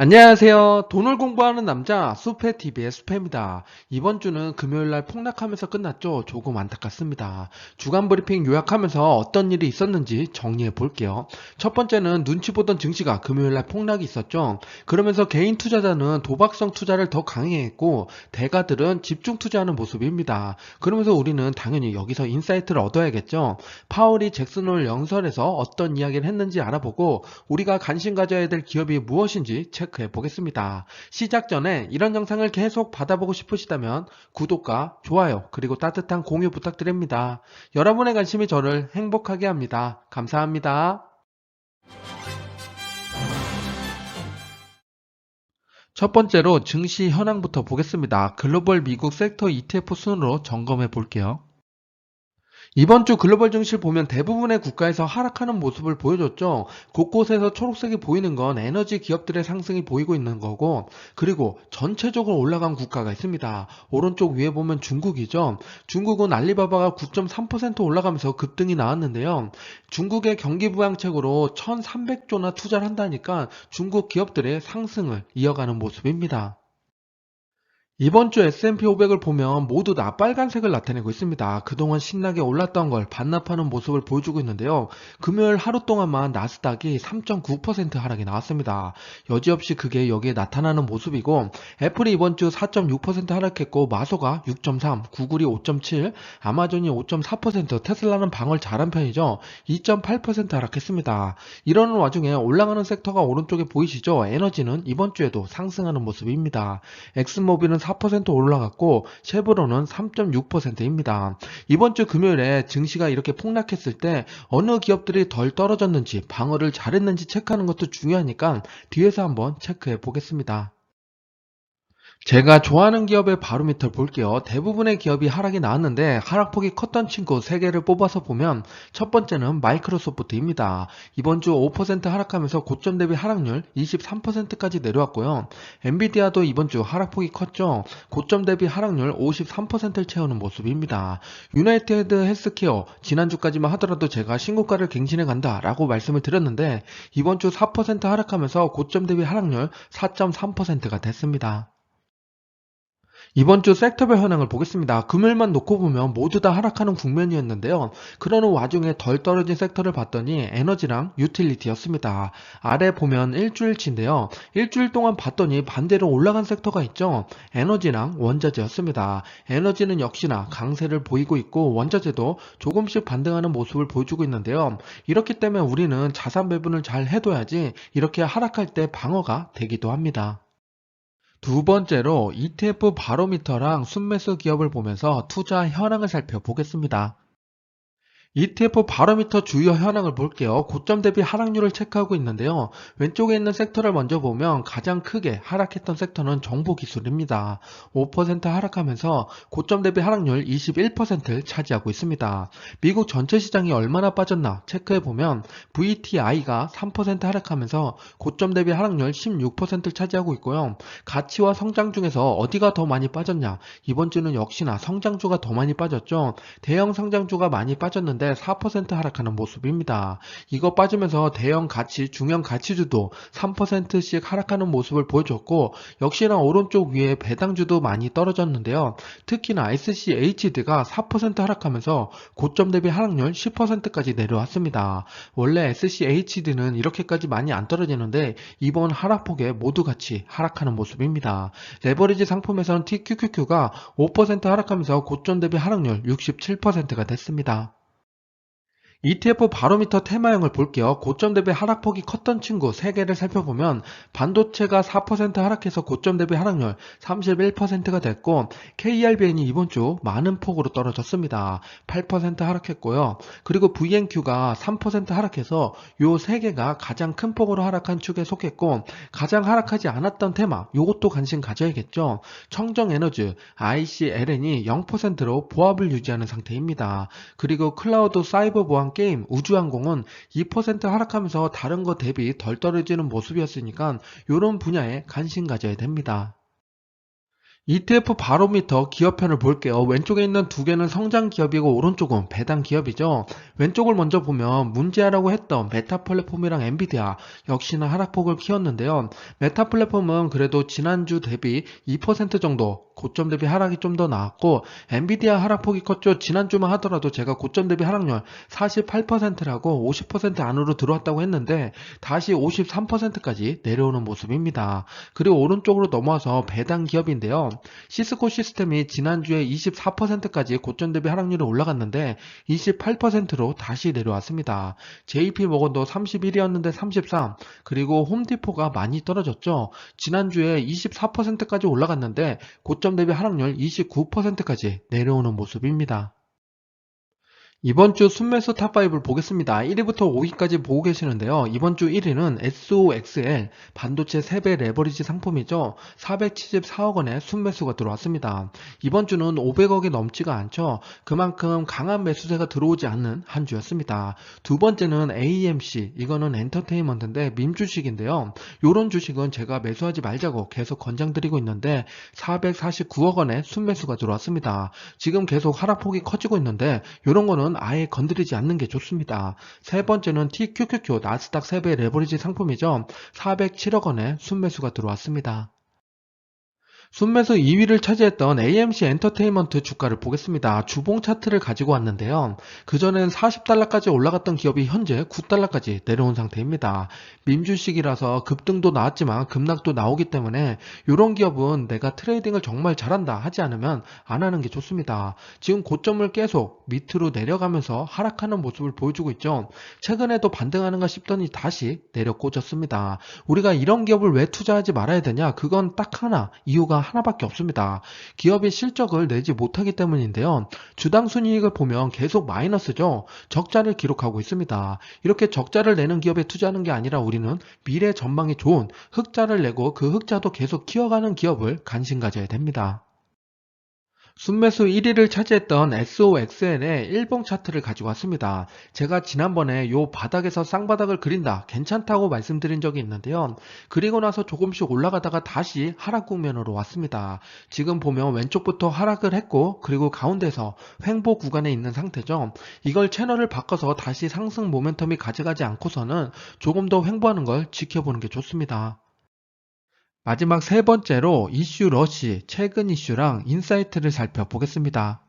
안녕하세요. 돈을 공부하는 남자 수페TV의 수페입니다. 이번 주는 금요일날 폭락하면서 끝났죠. 조금 안타깝습니다. 주간 브리핑 요약하면서 어떤 일이 있었는지 정리해 볼게요. 첫 번째는 눈치 보던 증시가 금요일날 폭락이 있었죠. 그러면서 개인 투자자는 도박성 투자를 더 강행했고 대가들은 집중 투자하는 모습입니다. 그러면서 우리는 당연히 여기서 인사이트를 얻어야겠죠. 파월이 잭슨홀 연설에서 어떤 이야기를 했는지 알아보고 우리가 관심 가져야 될 기업이 무엇인지 체크해 보겠습니다. 시작 전에 이런 영상을 계속 받아보고 싶으시다면 구독과 좋아요 그리고 따뜻한 공유 부탁드립니다. 여러분의 관심이 저를 행복하게 합니다. 감사합니다. 첫 번째로 증시 현황부터 보겠습니다. 글로벌 미국 섹터 ETF 순으로 점검해 볼게요. 이번 주 글로벌 증시를 보면 대부분의 국가에서 하락하는 모습을 보여줬죠. 곳곳에서 초록색이 보이는 건 에너지 기업들의 상승이 보이고 있는 거고, 그리고 전체적으로 올라간 국가가 있습니다. 오른쪽 위에 보면 중국이죠. 중국은 알리바바가 9.3% 올라가면서 급등이 나왔는데요. 중국의 경기 부양책으로 1,300조나 투자를 한다니까 중국 기업들의 상승을 이어가는 모습입니다. 이번 주 S&P 500을 보면 모두 다 빨간색을 나타내고 있습니다. 그동안 신나게 올랐던 걸 반납하는 모습을 보여주고 있는데요. 금요일 하루 동안만 나스닥이 3.9% 하락이 나왔습니다. 여지없이 그게 여기에 나타나는 모습이고, 애플이 이번 주 4.6% 하락했고, 마소가 6.3, 구글이 5.7, 아마존이 5.4%, 테슬라는 방어를 잘한 편이죠. 2.8% 하락했습니다. 이러는 와중에 올라가는 섹터가 오른쪽에 보이시죠? 에너지는 이번 주에도 상승하는 모습입니다. 엑스모빌은 4% 올라갔고 쉐보론은 3.6%입니다. 이번 주 금요일에 증시가 이렇게 폭락했을 때 어느 기업들이 덜 떨어졌는지 방어를 잘했는지 체크하는 것도 중요하니까 뒤에서 한번 체크해 보겠습니다. 제가 좋아하는 기업의 바로미터를 볼게요. 대부분의 기업이 하락이 나왔는데 하락폭이 컸던 친구 3개를 뽑아서 보면 첫 번째는 마이크로소프트입니다. 이번 주 5% 하락하면서 고점 대비 하락률 23%까지 내려왔고요. 엔비디아도 이번 주 하락폭이 컸죠. 고점 대비 하락률 53%를 채우는 모습입니다. 유나이티드 헬스케어 지난주까지만 하더라도 제가 신고가를 갱신해 간다라고 말씀을 드렸는데 이번 주 4% 하락하면서 고점 대비 하락률 4.3%가 됐습니다. 이번 주 섹터별 현황을 보겠습니다. 금요일만 놓고 보면 모두 다 하락하는 국면이었는데요. 그러는 와중에 덜 떨어진 섹터를 봤더니 에너지랑 유틸리티였습니다. 아래 보면 일주일치인데요. 일주일 동안 봤더니 반대로 올라간 섹터가 있죠. 에너지랑 원자재였습니다. 에너지는 역시나 강세를 보이고 있고 원자재도 조금씩 반등하는 모습을 보여주고 있는데요. 이렇기 때문에 우리는 자산 배분을 잘 해둬야지 이렇게 하락할 때 방어가 되기도 합니다. 두 번째로 ETF 바로미터랑 순매수 기업을 보면서 투자 현황을 살펴보겠습니다. ETF 바로미터 주요 현황을 볼게요. 고점 대비 하락률을 체크하고 있는데요. 왼쪽에 있는 섹터를 먼저 보면 가장 크게 하락했던 섹터는 정보기술입니다. 5% 하락하면서 고점 대비 하락률 21%를 차지하고 있습니다. 미국 전체 시장이 얼마나 빠졌나 체크해보면 VTI가 3% 하락하면서 고점 대비 하락률 16%를 차지하고 있고요. 가치와 성장 중에서 어디가 더 많이 빠졌냐? 이번 주는 역시나 성장주가 더 많이 빠졌죠. 대형 성장주가 많이 빠졌는데 4% 하락하는 모습입니다. 이거 빠지면서 대형 가치, 중형 가치주도 3%씩 하락하는 모습을 보여줬고 역시나 오른쪽 위에 배당주도 많이 떨어졌는데요. 특히나 SCHD가 4% 하락하면서 고점 대비 하락률 10%까지 내려왔습니다. 원래 SCHD는 이렇게까지 많이 안 떨어지는데 이번 하락폭에 모두 같이 하락하는 모습입니다. 레버리지 상품에서는 TQQQ가 5% 하락하면서 고점 대비 하락률 67%가 됐습니다. ETF 바로미터 테마형을 볼게요. 고점 대비 하락폭이 컸던 친구 3개를 살펴보면 반도체가 4% 하락해서 고점 대비 하락률 31%가 됐고 KRBN이 이번 주 많은 폭으로 떨어졌습니다. 8% 하락했고요. 그리고 VNQ가 3% 하락해서 요 3개가 가장 큰 폭으로 하락한 축에 속했고 가장 하락하지 않았던 테마 요것도 관심 가져야겠죠. 청정에너지 ICLN이 0%로 보합을 유지하는 상태입니다. 그리고 클라우드 사이버 보안 게임 우주항공은 2% 하락하면서 다른 거 대비 덜 떨어지는 모습이었으니까 이런 분야에 관심 가져야 됩니다. ETF 바로미터 기업편을 볼게요. 왼쪽에 있는 두 개는 성장 기업이고 오른쪽은 배당 기업이죠. 왼쪽을 먼저 보면 문제라고 했던 메타 플랫폼이랑 엔비디아 역시나 하락폭을 키웠는데요. 메타 플랫폼은 그래도 지난주 대비 2% 정도 고점 대비 하락이 좀 더 나왔고, 엔비디아 하락폭이 컸죠. 지난주만 하더라도 제가 고점 대비 하락률 48%라고 50% 안으로 들어왔다고 했는데 다시 53%까지 내려오는 모습입니다. 그리고 오른쪽으로 넘어와서 배당 기업인데요. 시스코 시스템이 지난주에 24%까지 고점 대비 하락률이 올라갔는데 28%로 다시 내려왔습니다. JP 모건도 31이었는데 33, 그리고 홈디포가 많이 떨어졌죠. 지난주에 24%까지 올라갔는데 고점 대비 하락률 29%까지 내려오는 모습입니다. 이번 주 순매수 탑5를 보겠습니다. 1위부터 5위까지 보고 계시는데요. 이번 주 1위는 SOXL 반도체 3배 레버리지 상품이죠. 474억 원의 순매수가 들어왔습니다. 이번 주는 500억이 넘지가 않죠. 그만큼 강한 매수세가 들어오지 않는 한 주였습니다. 두 번째는 AMC, 이거는 엔터테인먼트인데 밈주식인데요. 이런 주식은 제가 매수하지 말자고 계속 권장드리고 있는데 449억 원의 순매수가 들어왔습니다. 지금 계속 하락폭이 커지고 있는데 이런 거는 아예 건드리지 않는 게 좋습니다. 세 번째는 TQQQ 나스닥 3배 레버리지 상품이죠. 407억 원의 순매수가 들어왔습니다. 순매수 2위를 차지했던 AMC 엔터테인먼트 주가를 보겠습니다. 주봉 차트를 가지고 왔는데요. 그전엔 40달러까지 올라갔던 기업이 현재 9달러까지 내려온 상태입니다. 민주식이라서 급등도 나왔지만 급락도 나오기 때문에 이런 기업은 내가 트레이딩을 정말 잘한다 하지 않으면 안 하는 게 좋습니다. 지금 고점을 계속 밑으로 내려가면서 하락하는 모습을 보여주고 있죠. 최근에도 반등하는가 싶더니 다시 내려 꽂았습니다. 우리가 이런 기업을 왜 투자하지 말아야 되냐? 그건 딱 하나, 이유가 하나밖에 없습니다. 기업이 실적을 내지 못하기 때문인데요. 주당 순이익을 보면 계속 마이너스죠. 적자를 기록하고 있습니다. 이렇게 적자를 내는 기업에 투자하는 게 아니라 우리는 미래 전망이 좋은 흑자를 내고 그 흑자도 계속 키워가는 기업을 관심 가져야 됩니다. 순매수 1위를 차지했던 SOXL의 일봉 차트를 가지고 왔습니다. 제가 지난번에 요 바닥에서 쌍바닥을 그린다 괜찮다고 말씀드린 적이 있는데요. 그리고 나서 조금씩 올라가다가 다시 하락 국면으로 왔습니다. 지금 보면 왼쪽부터 하락을 했고 그리고 가운데서 횡보 구간에 있는 상태죠. 이걸 채널을 바꿔서 다시 상승 모멘텀이 가져가지 않고서는 조금 더 횡보하는 걸 지켜보는 게 좋습니다. 마지막 세 번째로 이슈 러시, 최근 이슈랑 인사이트를 살펴보겠습니다.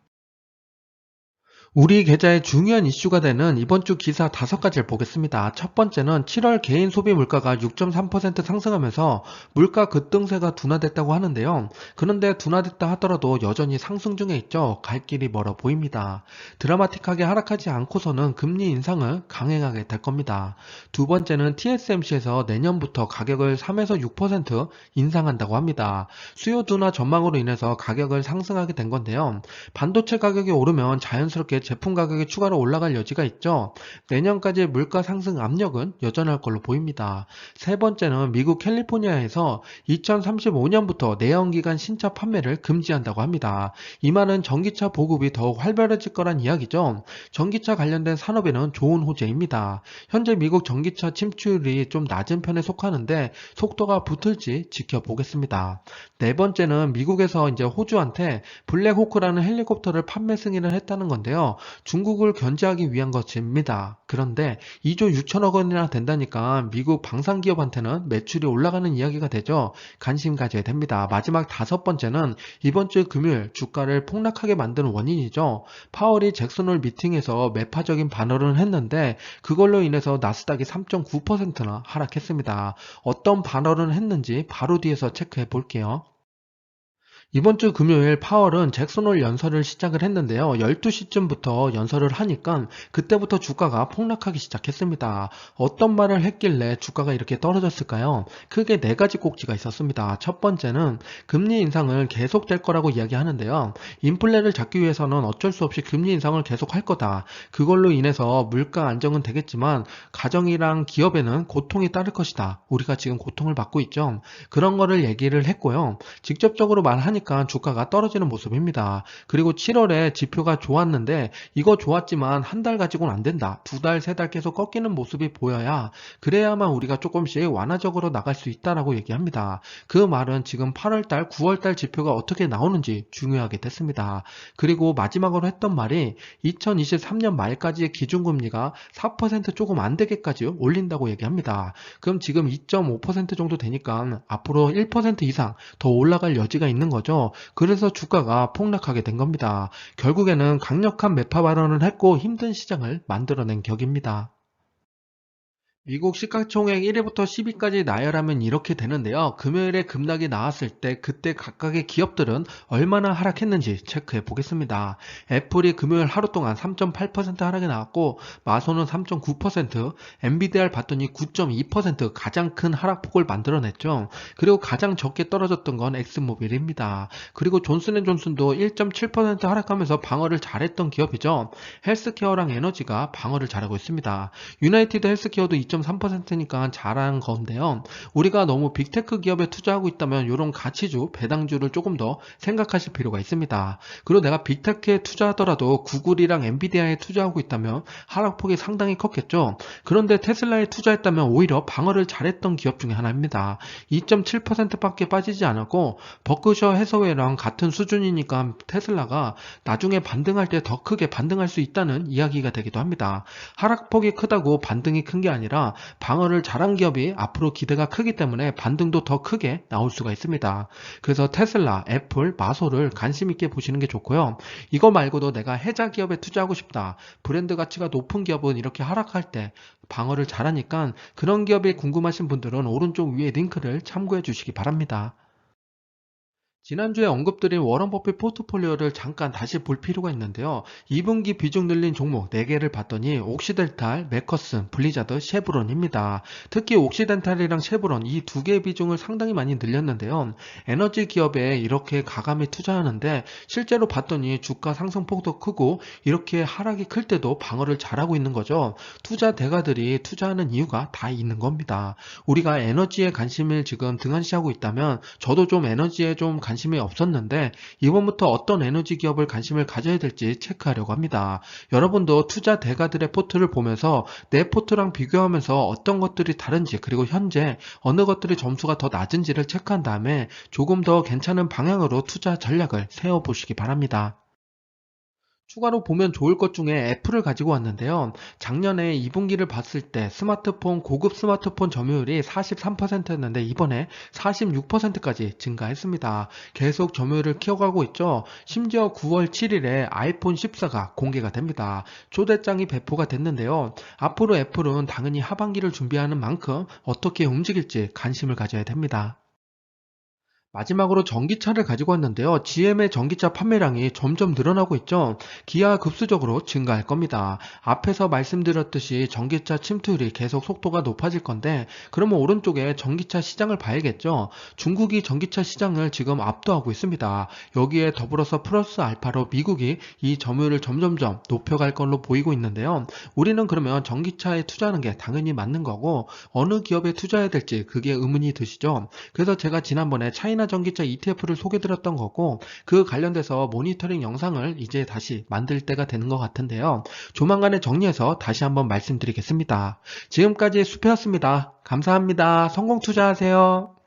우리 계좌의 중요한 이슈가 되는 이번 주 기사 5가지를 보겠습니다. 첫 번째는 7월 개인 소비 물가가 6.3% 상승하면서 물가 급등세가 둔화됐다고 하는데요. 그런데 둔화됐다 하더라도 여전히 상승 중에 있죠. 갈 길이 멀어 보입니다. 드라마틱하게 하락하지 않고서는 금리 인상을 강행하게 될 겁니다. 두 번째는 TSMC에서 내년부터 가격을 3에서 6% 인상한다고 합니다. 수요 둔화 전망으로 인해서 가격을 상승하게 된 건데요. 반도체 가격이 오르면 자연스럽게 제품 가격이 추가로 올라갈 여지가 있죠. 내년까지 물가 상승 압력은 여전할 걸로 보입니다. 세 번째는 미국 캘리포니아에서 2035년부터 내연기관 신차 판매를 금지한다고 합니다. 이 말은 전기차 보급이 더욱 활발해질 거란 이야기죠. 전기차 관련된 산업에는 좋은 호재입니다. 현재 미국 전기차 침투율이 좀 낮은 편에 속하는데 속도가 붙을지 지켜보겠습니다. 네 번째는 미국에서 이제 호주한테 블랙호크라는 헬리콥터를 판매 승인을 했다는 건데요. 중국을 견제하기 위한 것입니다. 그런데 2조 6천억 원이나 된다니까 미국 방산기업한테는 매출이 올라가는 이야기가 되죠. 관심 가져야 됩니다. 마지막 다섯 번째는 이번 주 금요일 주가를 폭락하게 만드는 원인이죠. 파월이 잭슨홀 미팅에서 매파적인 발언을 했는데 그걸로 인해서 나스닥이 3.9%나 하락했습니다. 어떤 발언을 했는지 바로 뒤에서 체크해 볼게요. 이번 주 금요일 파월은 잭슨홀 연설을 시작을 했는데요. 12시쯤부터 연설을 하니까 그때부터 주가가 폭락하기 시작했습니다. 어떤 말을 했길래 주가가 이렇게 떨어졌을까요? 크게 네 가지 꼭지가 있었습니다. 첫 번째는 금리 인상을 계속될 거라고 이야기하는데요. 인플레를 잡기 위해서는 어쩔 수 없이 금리 인상을 계속할 거다. 그걸로 인해서 물가 안정은 되겠지만 가정이랑 기업에는 고통이 따를 것이다. 우리가 지금 고통을 받고 있죠. 그런 거를 얘기를 했고요. 직접적으로 말하니 하니까 주가가 떨어지는 모습입니다. 그리고 7월에 지표가 좋았는데 이거 좋았지만 한 달 가지고는 안 된다. 두 달, 세 달 계속 꺾이는 모습이 보여야 그래야만 우리가 조금씩 완화적으로 나갈 수 있다라고 얘기합니다. 그 말은 지금 8월달, 9월달 지표가 어떻게 나오는지 중요하게 됐습니다. 그리고 마지막으로 했던 말이 2023년 말까지의 기준금리가 4% 조금 안 되게까지 올린다고 얘기합니다. 그럼 지금 2.5% 정도 되니까 앞으로 1% 이상 더 올라갈 여지가 있는 거죠. 그래서 주가가 폭락하게 된 겁니다. 결국에는 강력한 매파 발언을 했고 힘든 시장을 만들어낸 격입니다. 미국 시가총액 1위부터 10위까지 나열하면 이렇게 되는데요. 금요일에 급락이 나왔을 때 그때 각각의 기업들은 얼마나 하락했는지 체크해 보겠습니다. 애플이 금요일 하루 동안 3.8% 하락이 나왔고 마소는 3.9%, 엔비디아를 봤더니 9.2% 가장 큰 하락폭을 만들어냈죠. 그리고 가장 적게 떨어졌던 건 엑스모빌입니다. 그리고 존슨앤존슨도 1.7% 하락하면서 방어를 잘했던 기업이죠. 헬스케어랑 에너지가 방어를 잘하고 있습니다. 유나이티드 헬스케어도 2.3%니까 잘한 건데요. 우리가 너무 빅테크 기업에 투자하고 있다면 이런 가치주, 배당주를 조금 더 생각하실 필요가 있습니다. 그리고 내가 빅테크에 투자하더라도 구글이랑 엔비디아에 투자하고 있다면 하락폭이 상당히 컸겠죠. 그런데 테슬라에 투자했다면 오히려 방어를 잘했던 기업 중에 하나입니다. 2.7%밖에 빠지지 않았고 버크셔 해서웨이랑 같은 수준이니까 테슬라가 나중에 반등할 때 더 크게 반등할 수 있다는 이야기가 되기도 합니다. 하락폭이 크다고 반등이 큰 게 아니라 방어를 잘한 기업이 앞으로 기대가 크기 때문에 반등도 더 크게 나올 수가 있습니다. 그래서 테슬라, 애플, 마소를 관심 있게 보시는 게 좋고요. 이거 말고도 내가 해자 기업에 투자하고 싶다. 브랜드 가치가 높은 기업은 이렇게 하락할 때 방어를 잘하니까 그런 기업이 궁금하신 분들은 오른쪽 위에 링크를 참고해 주시기 바랍니다. 지난주에 언급드린 워런 버핏 포트폴리오를 잠깐 다시 볼 필요가 있는데요. 2분기 비중 늘린 종목 4개를 봤더니 옥시덴탈, 메커슨, 블리자드, 쉐브론입니다. 특히 옥시덴탈이랑 쉐브론 이 두 개의 비중을 상당히 많이 늘렸는데요. 에너지 기업에 이렇게 가감히 투자하는데 실제로 봤더니 주가 상승폭도 크고 이렇게 하락이 클 때도 방어를 잘하고 있는 거죠. 투자 대가들이 투자하는 이유가 다 있는 겁니다. 우리가 에너지에 관심을 지금 등한시하고 있다면 저도 좀 에너지에 좀 관심이 없었는데 이번부터 어떤 에너지 기업을 관심을 가져야 될지 체크하려고 합니다. 여러분도 투자 대가들의 포트를 보면서 내 포트랑 비교하면서 어떤 것들이 다른지 그리고 현재 어느 것들이 점수가 더 낮은지를 체크한 다음에 조금 더 괜찮은 방향으로 투자 전략을 세워보시기 바랍니다. 추가로 보면 좋을 것 중에 애플을 가지고 왔는데요. 작년에 2분기를 봤을 때 고급 스마트폰 점유율이 43%였는데 이번에 46%까지 증가했습니다. 계속 점유율을 키워가고 있죠. 심지어 9월 7일에 아이폰 14가 공개가 됩니다. 초대장이 배포가 됐는데요. 앞으로 애플은 당연히 하반기를 준비하는 만큼 어떻게 움직일지 관심을 가져야 됩니다. 마지막으로 전기차를 가지고 왔는데요. GM의 전기차 판매량이 점점 늘어나고 있죠. 기아 급수적으로 증가할 겁니다. 앞에서 말씀드렸듯이 전기차 침투율이 계속 속도가 높아질 건데 그러면 오른쪽에 전기차 시장을 봐야겠죠. 중국이 전기차 시장을 지금 압도하고 있습니다. 여기에 더불어서 플러스 알파로 미국이 이 점유율을 점점점 높여갈 걸로 보이고 있는데요. 우리는 그러면 전기차에 투자하는 게 당연히 맞는 거고 어느 기업에 투자해야 될지 그게 의문이 드시죠. 그래서 제가 지난번에 차이나 전기차 ETF를 소개드렸던 거고 그 관련돼서 모니터링 영상을 이제 다시 만들 때가 되는 것 같은데요. 조만간에 정리해서 다시 한번 말씀드리겠습니다. 지금까지 수표였습니다. 감사합니다. 성공 투자하세요.